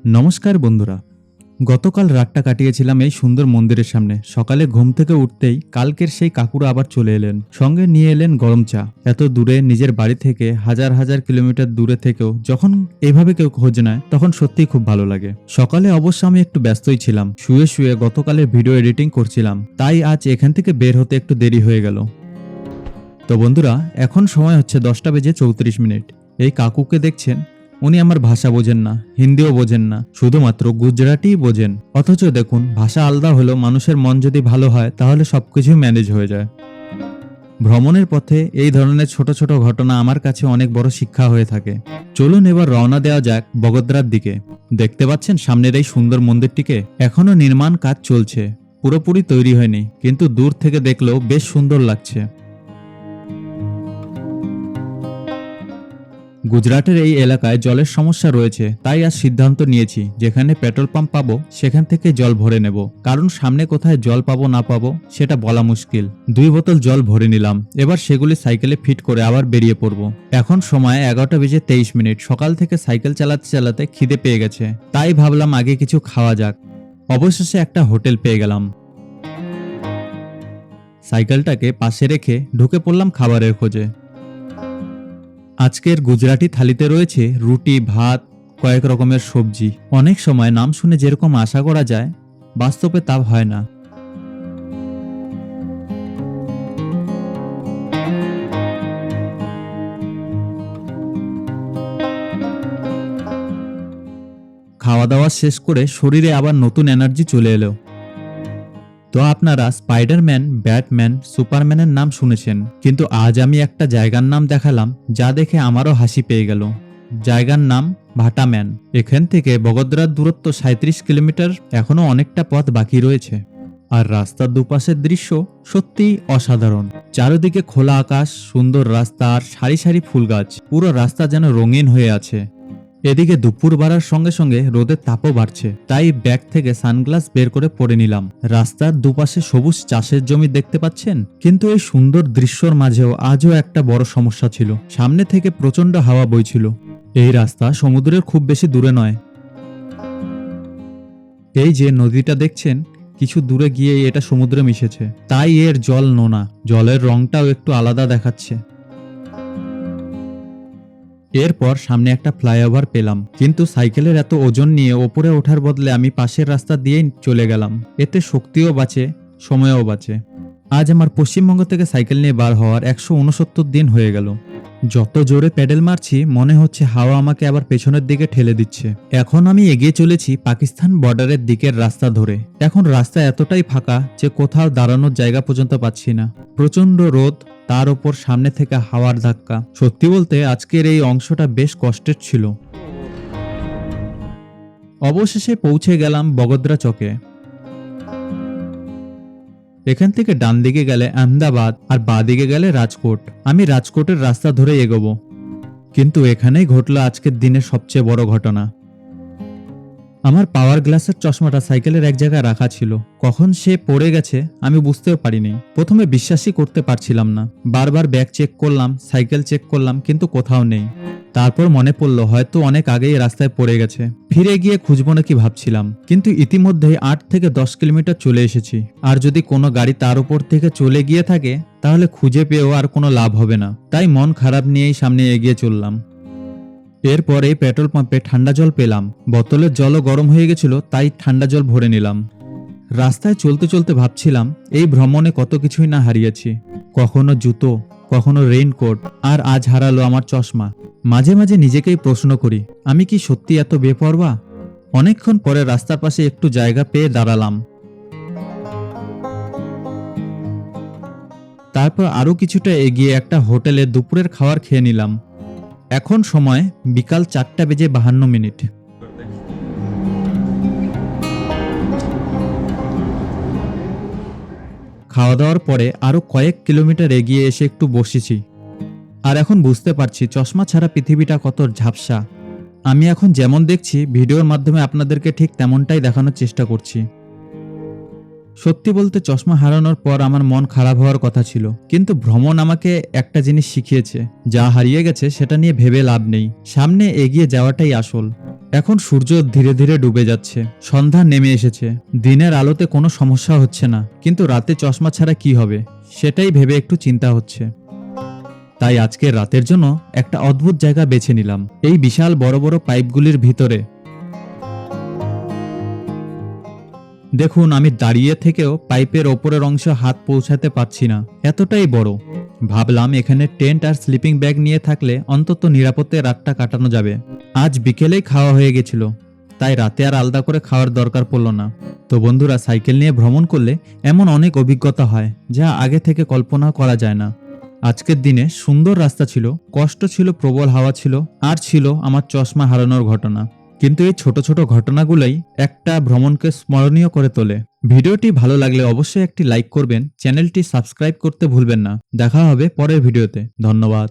নমস্কার বন্ধুরা। গতকাল রাতটা কাটিয়েছিলাম এই সুন্দর মন্দিরের সামনে। সকালে ঘুম থেকে উঠতেই কালকের সেই কাকুরা আবার চলে এলেন, সঙ্গে নিয়ে এলেন গরম চা। এত দূরে নিজের বাড়ি থেকে হাজার হাজার কিলোমিটার দূরে থেকেও যখন এভাবে কেউ খোঁজ নেয় তখন সত্যিই খুব ভালো লাগে। সকালে অবশ্য আমি একটু ব্যস্তই ছিলাম, শুয়ে শুয়ে গতকালের ভিডিও এডিটিং করছিলাম, তাই আজ এখান থেকে বের হতে একটু দেরি হয়ে গেল। তো বন্ধুরা, এখন সময় হচ্ছে 10:34। এই কাকুকে দেখছেন, উনি আমার ভাষা বোঝেন না, হিন্দিও বোঝেন না, শুধুমাত্র গুজরাটিই বোঝেন। অথচ দেখুন, ভাষা আলাদা হলেও মানুষের মন যদি ভালো হয় তাহলে সবকিছু ম্যানেজ হয়ে যায়। ভ্রমণের পথে এই ধরনের ছোট ছোট ঘটনা আমার কাছে অনেক বড় শিক্ষা হয়ে থাকে। চলুন এবার রওনা দেওয়া যাক বগোদরার দিকে। দেখতে পাচ্ছেন সামনের এই সুন্দর মন্দিরটিকে? এখনো নির্মাণ কাজ চলছে, পুরোপুরি তৈরি হয়নি, কিন্তু দূর থেকে দেখলেও বেশ সুন্দর লাগছে। গুজরাটের এই এলাকায় জলের সমস্যা রয়েছে, তাই আজ সিদ্ধান্ত নিয়েছি যেখানে পেট্রোল পাম্প পাবো সেখান থেকে জল ভরে নেব। কারণ সামনে কোথায় জল পাবো না পাবো সেটা বলা মুশকিল। 2 বোতল জল ভরে নিলাম, এবার সেগুলি সাইকেলে ফিট করে আবার বেরিয়ে পড়ব। এখন সময় 11:23। সকাল থেকে সাইকেল চালাতে চালাতে খিদে পেয়ে গেছে, তাই ভাবলাম আগে কিছু খাওয়া যাক। অবশেষে একটা হোটেল পেয়ে গেলাম। সাইকেলটাকে পাশে রেখে ঢুকে পড়লাম খাবারের খোঁজে। আজকের গুজরাটি থালিতে রয়েছে রুটি, ভাত, কয়েক রকমের সবজি। অনেক সময় নাম শুনে যেরকম আশা করা যায়, বাস্তবে তা হয় না। খাওয়া দাওয়া শেষ করে শরীরে আবার নতুন এনার্জি চলে এলো। তো আপনারা স্পাইডারম্যান, ব্যাটম্যান, সুপারম্যানের নাম শুনেছেন, কিন্তু আজ আমি একটা জায়গার নাম দেখালাম যা দেখে আমারও হাসি পেয়ে গেল। জায়গার নাম ভাটাম্যান। এখান থেকে বগোদরার দূরত্ব 37 কিলোমিটার। এখনো অনেকটা পথ বাকি রয়েছে। আর রাস্তার দুপাশের দৃশ্য সত্যিই অসাধারণ। চারিদিকে খোলা আকাশ, সুন্দর রাস্তা আর সারি সারি ফুল গাছ। পুরো রাস্তা যেন রঙিন হয়ে আছে। এদিকে দুপুর বাড়ার সঙ্গে সঙ্গে রোদের তাপও বাড়ছে, তাই ব্যাগ থেকে সানগ্লাস বের করে পরে নিলাম। রাস্তার দুপাশে সবুজ চাষের জমি দেখতে পাচ্ছেন, কিন্তু এই সুন্দর দৃশ্যর মাঝেও আজও একটা বড় সমস্যা ছিল। সামনে থেকে প্রচন্ড হাওয়া বইছিল। এই রাস্তা সমুদ্রের খুব বেশি দূরে নয়। এই যে নদীটা দেখছেন, কিছু দূরে গিয়ে এটা সমুদ্রে মিশেছে, তাই এর জল নোনা। জলের রংটাও একটু আলাদা দেখাচ্ছে। এরপর সামনে একটা ফ্লাইওভার পেলাম, কিন্তু সাইকেলের এত ওজন নিয়ে ওপরে ওঠার বদলে আমি পাশের রাস্তা দিয়েই চলে গেলাম। এতে শক্তিও বাঁচে, সময়ও বাঁচে। আজ আমার পশ্চিমবঙ্গ থেকে সাইকেল নিয়ে বার হওয়ার 169 দিন হয়ে গেল। যত জোরে প্যাডেল মারছি মনে হচ্ছে হাওয়া আমাকে আবার পেছনের দিকে ঠেলে দিচ্ছে। এখন আমি এগিয়ে চলেছি পাকিস্তান বর্ডারের দিকের রাস্তা ধরে। এখন রাস্তা এতটাই ফাঁকা যে কোথাও দাঁড়ানোর জায়গা পর্যন্ত পাচ্ছি না। প্রচন্ড রোদ, তার ওপর সামনে থেকে হাওয়ার ধাক্কা। সত্যি বলতে আজকের এই অংশটা বেশ কষ্টের ছিল। অবশেষে পৌঁছে গেলাম বগোদরা চকে। এখান থেকে ডান দিকে গেলে আহমেদাবাদ আর বাঁ দিকে গেলে রাজকোট। আমি রাজকোটের রাস্তা ধরে এগোবো। কিন্তু এখানেই ঘটল আজকের দিনের সবচেয়ে বড় ঘটনা। আমার পাওয়ার গ্লাসের চশমাটা সাইকেলের এক জায়গায় রাখা ছিল। কখন সে পড়ে গেছে আমি বুঝতেও পারিনি। প্রথমে বিশ্বাসই করতে পারছিলাম না। বারবার ব্যাগ চেক করলাম, সাইকেল চেক করলাম, কিন্তু কোথাও নেই। তারপর মনে পড়লো হয়তো অনেক আগেই রাস্তায় পড়ে গেছে। ফিরে গিয়ে খুঁজবো নাকি ভাবছিলাম, কিন্তু ইতিমধ্যেই 8 থেকে 10 কিলোমিটার চলে এসেছি। আর যদি কোনো গাড়ি তার উপর থেকে চলে গিয়ে থাকে তাহলে খুঁজে পেয়েও আর কোনো লাভ হবে না। তাই মন খারাপ নিয়েই সামনে এগিয়ে চললাম। এরপর এই পেট্রোল পাম্পে ঠান্ডা জল পেলাম। বোতলের জলও গরম হয়ে গেছিল, তাই ঠান্ডা জল ভরে নিলাম। রাস্তায় চলতে চলতে ভাবছিলাম এই ভ্রমণে কত কিছুই না হারিয়েছি। কখনো জুতো, কখনো রেইনকোট, আর আজ হারালো আমার চশমা। মাঝে মাঝে নিজেকেই প্রশ্ন করি, আমি কি সত্যি এত বেপরোয়া? অনেকক্ষণ পরে রাস্তার পাশে একটু জায়গা পেয়ে দাঁড়ালাম। তারপর আরো কিছুটা এগিয়ে একটা হোটেলে দুপুরের খাবার খেয়ে নিলাম। এখন সময় বিকাল 4:52। খাওয়া দাওয়ার পরে আরো কয়েক কিলোমিটার এগিয়ে এসে একটু বসেছি। আর এখন বুঝতে পারছি চশমা ছাড়া পৃথিবীটা কত ঝাপসা। আমি এখন যেমন দেখছি ভিডিওর মাধ্যমে আপনাদেরকে ঠিক তেমনটাই দেখানোর চেষ্টা করছি। সত্যি বলতে চশমা হারানোর পর আমার মন খারাপ হওয়ার কথা ছিল, কিন্তু ভ্রমণ আমাকে একটা জিনিস শিখিয়েছে, যা হারিয়ে গেছে সেটা নিয়ে ভেবে লাভ নেই, সামনে এগিয়ে যাওয়াটাই আসল। এখন সূর্য ধীরে ধীরে ডুবে যাচ্ছে, সন্ধ্যা নেমে এসেছে। দিনের আলোতে কোনো সমস্যা হচ্ছে না, কিন্তু রাতে চশমা ছাড়া কি হবে সেটাই ভেবে একটু চিন্তা হচ্ছে। তাই আজকে রাতের জন্য একটা অদ্ভুত জায়গা বেছে নিলাম, এই বিশাল বড় বড় পাইপগুলির ভিতরে। দেখুন, আমি দাঁড়িয়ে থেকেও পাইপের ওপরের অংশ হাত পৌঁছাতে পারছি না, এতটাই বড়। ভাবলাম এখানে টেন্ট আর স্লিপিং ব্যাগ নিয়ে থাকলে অন্তত নিরাপদে রাতটা কাটানো যাবে। আজ বিকেলেই খাওয়া হয়ে গেছিল, তাই রাতে আর আলাদা করে খাওয়ার দরকার পড়ল না। তো বন্ধুরা, সাইকেল নিয়ে ভ্রমণ করলে এমন অনেক অভিজ্ঞতা হয় যা আগে থেকে কল্পনা করা যায় না। আজকের দিনে সুন্দর রাস্তা ছিল, কষ্ট ছিল, প্রবল হাওয়া ছিল, আর ছিল আমার চশমা হারানোর ঘটনা। কিন্তু এই ছোট ছোট ঘটনাগুলোই একটা ভ্রমণকে স্মরণীয় করে তোলে। ভিডিওটি ভালো লাগলে অবশ্যই একটি লাইক করবেন, চ্যানেলটি সাবস্ক্রাইব করতে ভুলবেন না। দেখা হবে পরের ভিডিওতে। ধন্যবাদ।